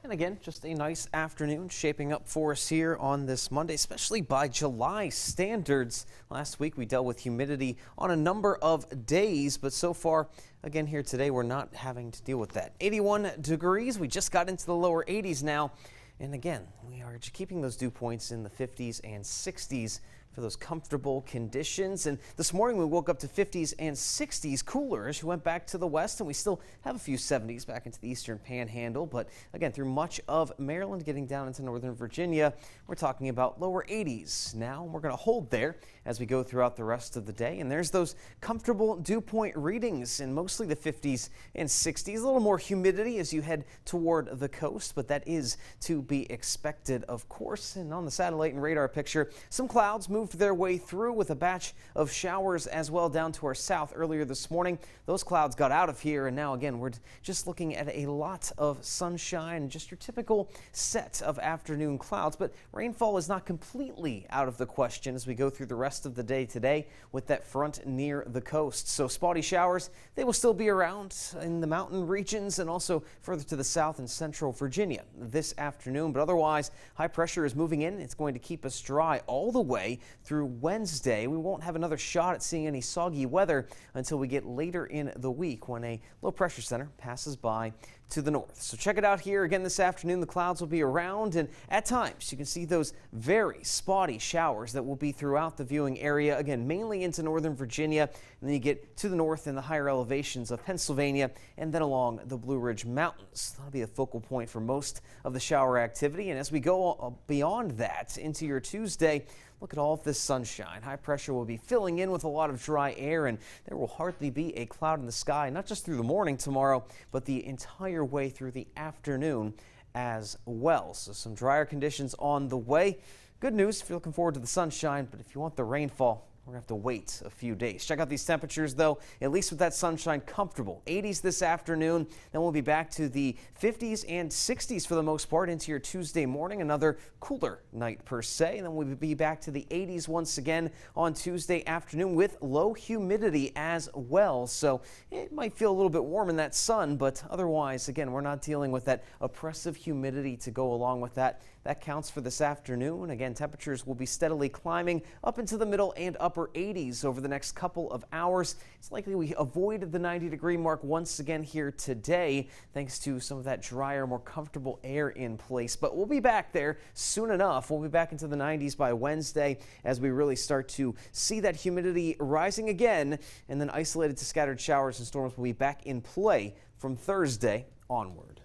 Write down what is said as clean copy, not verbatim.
And again, just a nice afternoon shaping up for us here on this Monday, especially by July standards. Last week we dealt with humidity on a number of days, but so far, again here today, we're not having to deal with that. 81 degrees. We just got into the lower 80s now. And again, we are keeping those dew points in the 50s and 60s for those comfortable conditions. And this morning we woke up to 50s and 60s cooler as we went back to the west, and we still have a few 70s back into the eastern panhandle. But again, through much of Maryland, getting down into northern Virginia, we're talking about lower 80s. Now we're going to hold there as we go throughout the rest of the day. And there's those comfortable dew point readings in mostly the 50s and 60s. A little more humidity as you head toward the coast, but that is to be expected, of course. And on the satellite and radar picture, some clouds moved their way through with a batch of showers as well down to our south earlier this morning. Those clouds got out of here, and now again we're just looking at a lot of sunshine, just your typical set of afternoon clouds. But rainfall is not completely out of the question as we go through the rest of the day today with that front near the coast. So spotty showers, they will still be around in the mountain regions and also further to the south and central Virginia this afternoon. But otherwise, high pressure is moving in. It's going to keep us dry all the way through Wednesday. We won't have another shot at seeing any soggy weather until we get later in the week when a low pressure center passes by to the north. So check it out here again this afternoon. The clouds will be around, and at times you can see those very spotty showers that will be throughout the viewing area, again mainly into northern Virginia, and then you get to the north in the higher elevations of Pennsylvania and then along the Blue Ridge Mountains. That'll be a focal point for most of the shower activity. And as we go beyond that into your Tuesday, look at all of this sunshine. High pressure will be filling in with a lot of dry air, and there will hardly be a cloud in the sky, not just through the morning tomorrow, but the entire way through the afternoon as well. So some drier conditions on the way. Good news if you're looking forward to the sunshine, but if you want the rainfall, we're going to have to wait a few days. Check out these temperatures, though, at least with that sunshine, comfortable. 80s this afternoon. Then we'll be back to the 50s and 60s for the most part into your Tuesday morning. Another cooler night per se. And then we'll be back to the 80s once again on Tuesday afternoon with low humidity as well. So it might feel a little bit warm in that sun, but otherwise, again, we're not dealing with that oppressive humidity to go along with that. That counts for this afternoon. Again, temperatures will be steadily climbing up into the middle and upper 80s over the next couple of hours. It's likely we avoid the 90-degree mark once again here today, thanks to some of that drier, more comfortable air in place. But we'll be back there soon enough. We'll be back into the 90s by Wednesday as we really start to see that humidity rising again, and then isolated to scattered showers and storms will be back in play from Thursday onward.